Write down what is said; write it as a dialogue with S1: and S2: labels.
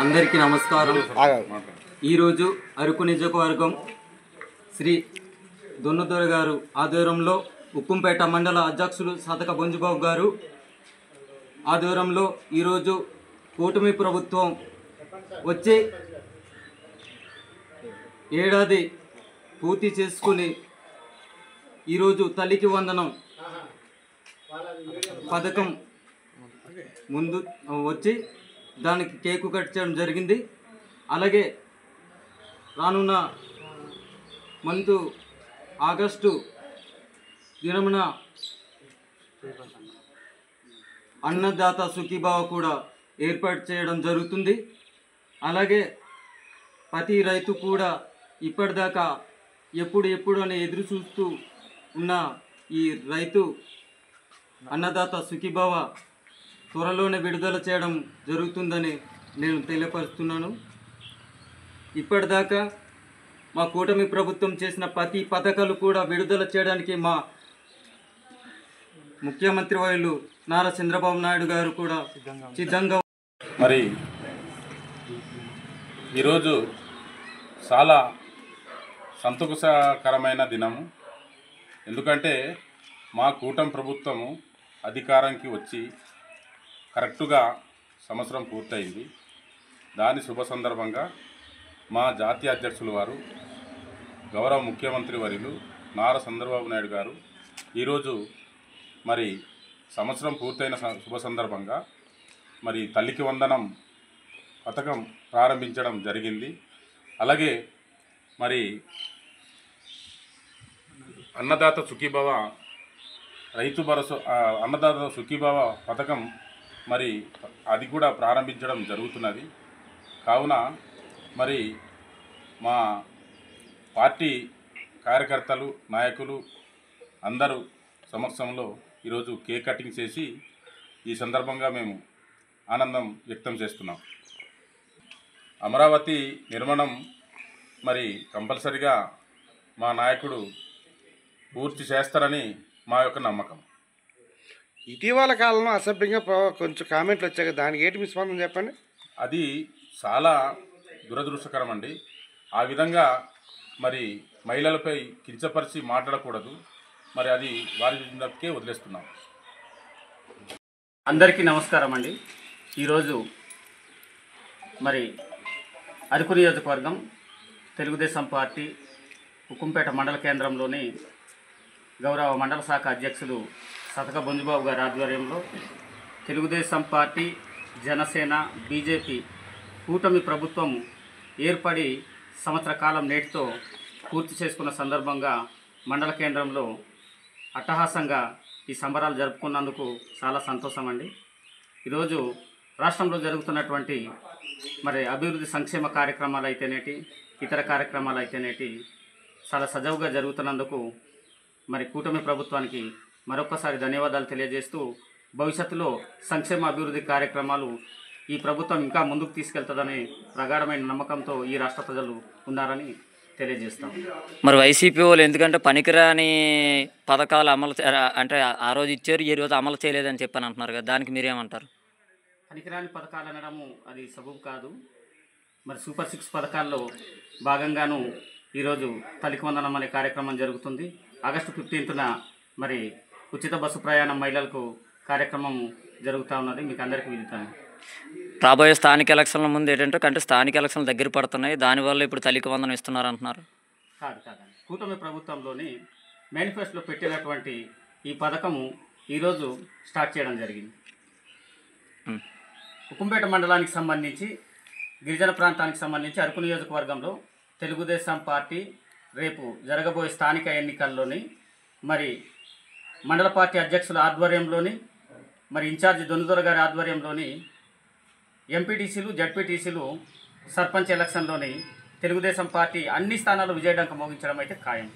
S1: అందరికీ నమస్కారం. ఈరోజు అరకు నియోజకవర్గం శ్రీ దొన్నదొర గారు ఆధ్వర్యంలో ఉక్కుంపేట మండల అధ్యక్షులు సతక బొంజుబాబు గారు ఆధ్వర్యంలో ఈరోజు కూటమి ప్రభుత్వం వచ్చే ఏడాది పూర్తి చేసుకుని ఈరోజు తల్లికి వందనం పథకం ముందు వచ్చి దానికి కేకు కట్ చేయడం జరిగింది. అలాగే రానున్న మంత్ ఆగస్టు దినమున అన్నదాత సుఖీభావ కూడా ఏర్పాటు చేయడం జరుగుతుంది. అలాగే ప్రతి రైతు కూడా ఇప్పటిదాకా ఎప్పుడు అని ఎదురు చూస్తూ ఉన్న ఈ రైతు అన్నదాత సుఖీభావ త్వరలోనే విడుదల చేయడం జరుగుతుందని నేను తెలియపరుస్తున్నాను. ఇప్పటిదాకా మా కూటమి ప్రభుత్వం చేసిన ప్రతి పథకాలు కూడా విడుదల చేయడానికి మా ముఖ్యమంత్రి వర్యులు నారా చంద్రబాబు నాయుడు గారు కూడా సిద్ధంగా.
S2: మరి ఈరోజు చాలా సంతోషకరమైన దినము. ఎందుకంటే మా కూటమి ప్రభుత్వము అధికారానికి వచ్చి కరెక్టుగా సంవత్సరం పూర్తయింది. దాని శుభ సందర్భంగా మా జాతీయ అధ్యక్షులు వారు గౌరవ ముఖ్యమంత్రి వర్యులు నారా చంద్రబాబు నాయుడు గారు ఈరోజు మరి సంవత్సరం పూర్తయిన శుభ సందర్భంగా మరి తల్లికి వందనం పథకం ప్రారంభించడం జరిగింది. అలాగే మరి అన్నదాత సుఖీభవ రైతు భరోసా అన్నదాత సుఖీభవ పథకం మరి అది కూడా ప్రారంభించడం జరుగుతున్నది. కావున మరి మా పార్టీ కార్యకర్తలు నాయకులు అందరూ సమక్షంలో ఈరోజు కేక్ కటింగ్ చేసి ఈ సందర్భంగా మేము ఆనందం వ్యక్తం చేస్తున్నాం. అమరావతి నిర్మాణం మరి కంపల్సరిగా మా నాయకుడు పూర్తి చేస్తారని మా యొక్క నమ్మకం.
S3: ఇటీవల కాలంలో అసభ్యంగా కొంచెం కామెంట్లు వచ్చాయి, దానికి ఏంటి మీ స్పందన చెప్పండి.
S2: అది చాలా దురదృష్టకరం అండి. ఆ విధంగా మరి మహిళలపై కించపరిచి మాట్లాడకూడదు. మరి అది వారికే వదిలేస్తున్నాం.
S1: అందరికీ నమస్కారం అండి. ఈరోజు మరి అరకు నియోజకవర్గం తెలుగుదేశం పార్టీ ఉక్కుంపేట మండల కేంద్రంలోని గౌరవ మండల శాఖ అధ్యక్షులు సతక బొంజుబాబు గారి ఆధ్వర్యంలో తెలుగుదేశం పార్టీ, జనసేన, బీజేపీ కూటమి ప్రభుత్వం ఏర్పడి సంవత్సర కాలం నేటితో పూర్తి చేసుకున్న సందర్భంగా మండల కేంద్రంలో అట్టహాసంగా ఈ సంబరాలు జరుపుకున్నందుకు చాలా సంతోషం అండి. ఈరోజు రాష్ట్రంలో జరుగుతున్నటువంటి మరి అభివృద్ధి సంక్షేమ కార్యక్రమాలు అయితేనేటి, ఇతర కార్యక్రమాలు అయితేనేటి చాలా సజావుగా జరుగుతున్నందుకు మరి కూటమి ప్రభుత్వానికి మరొకసారి ధన్యవాదాలు తెలియజేస్తూ భవిష్యత్తులో సంక్షేమ అభివృద్ధి కార్యక్రమాలు ఈ ప్రభుత్వం ఇంకా ముందుకు తీసుకెళ్తుందనే ప్రగాఢమైన నమ్మకంతో ఈ రాష్ట్ర ప్రజలు ఉన్నారని తెలియజేస్తాం.
S4: మరి వైసీపీ వాళ్ళు ఎందుకంటే పనికిరాని పథకాలు అమలు అంటే ఆ రోజు ఇచ్చారు, ఈ రోజు అమలు చేయలేదని చెప్పని అంటున్నారు కదా, దానికి మీరేమంటారు?
S1: పనికిరాని పథకాలు అనడము అది సబబు కాదు. మరి సూపర్ 6 పథకాల్లో భాగంగాను ఈరోజు తల్లికి వందనం అనే కార్యక్రమం జరుగుతుంది. ఆగస్టు 15న మరి ఉచిత బస్సు ప్రయాణం మహిళలకు కార్యక్రమం జరుగుతూ ఉన్నది, మీకు అందరికీ విదితాను.
S4: రాబోయే స్థానిక ఎలక్షన్ల ముందు ఏంటంటే స్థానిక ఎలక్షన్లు దగ్గర పడుతున్నాయి, దానివల్ల ఇప్పుడు తల్లికి వందనం ఇస్తున్నారు అంటున్నారు.
S1: కాదండి, కూటమి ప్రభుత్వంలోని మేనిఫెస్టోలో పెట్టినటువంటి ఈ పథకము ఈరోజు స్టార్ట్ చేయడం జరిగింది. ఉక్కుంపేట మండలానికి సంబంధించి, గిరిజన ప్రాంతానికి సంబంధించి అరకు నియోజకవర్గంలో తెలుగుదేశం పార్టీ రేపు జరగబోయే స్థానిక ఎన్నికల్లోని మరి మండల పార్టీ అధ్యక్షుల ఆధ్వర్యంలోని మరి ఇన్ఛార్జి దొన్నదొర గారి ఆధ్వర్యంలోని ఎంపీటీసీలు, జడ్పీటీసీలు, సర్పంచ్ ఎలక్షన్లోని తెలుగుదేశం పార్టీ అన్ని స్థానాల్లో విజయడంక మోగించడం అయితే ఖాయం.